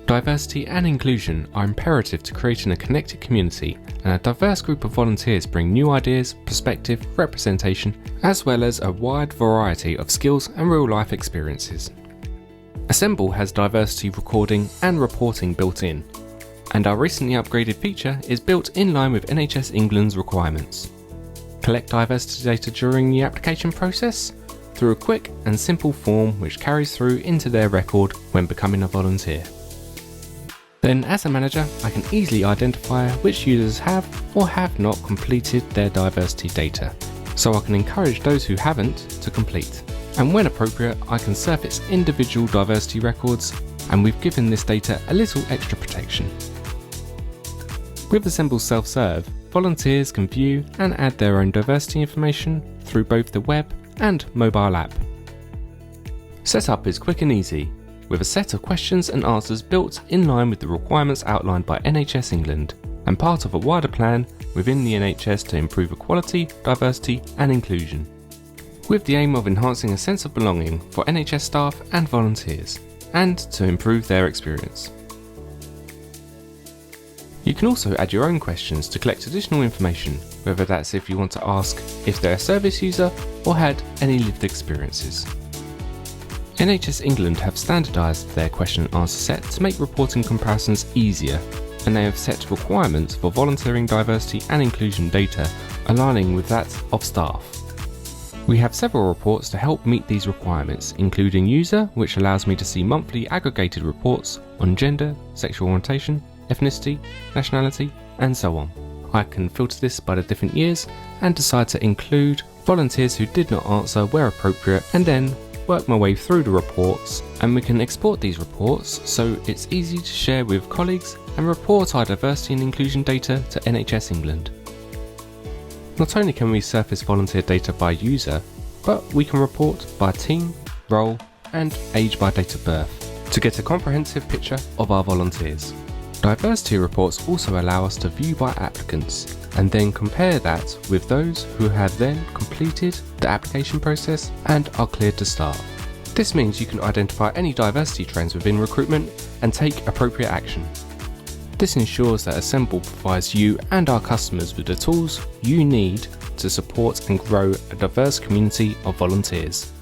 Diversity and inclusion are imperative to creating a connected community, and a diverse group of volunteers bring new ideas, perspective, representation, as well as a wide variety of skills and real-life experiences. Assemble has diversity recording and reporting built in, and our recently upgraded feature is built in line with NHS England's requirements. Collect diversity data during the application process through a quick and simple form which carries through into their record when becoming a volunteer. Then, as a manager, I can easily identify which users have or have not completed their diversity data, so I can encourage those who haven't to complete. And when appropriate, I can surface individual diversity records, and we've given this data a little extra protection. With Assemble Self-Serve, volunteers can view and add their own diversity information through both the web and mobile app. Setup is quick and easy, with a set of questions and answers built in line with the requirements outlined by NHS England, and part of a wider plan within the NHS to improve equality, diversity and inclusion, with the aim of enhancing a sense of belonging for NHS staff and volunteers, and to improve their experience. You can also add your own questions to collect additional information, whether that's if you want to ask if they're a service user or had any lived experiences. NHS England have standardised their question and answer set to make reporting comparisons easier, and they have set requirements for volunteering diversity and inclusion data aligning with that of staff. We have several reports to help meet these requirements, including User, which allows me to see monthly aggregated reports on gender, sexual orientation, ethnicity, nationality, and so on. I can filter this by the different years and decide to include volunteers who did not answer where appropriate, and then work my way through the reports, and we can export these reports so it's easy to share with colleagues and report our diversity and inclusion data to NHS England. Not only can we surface volunteer data by user, but we can report by team, role and age by date of birth to get a comprehensive picture of our volunteers. Diversity reports also allow us to view by applicants and then compare that with those who have then completed the application process and are cleared to start. This means you can identify any diversity trends within recruitment and take appropriate action. This ensures that Assemble provides you and our customers with the tools you need to support and grow a diverse community of volunteers.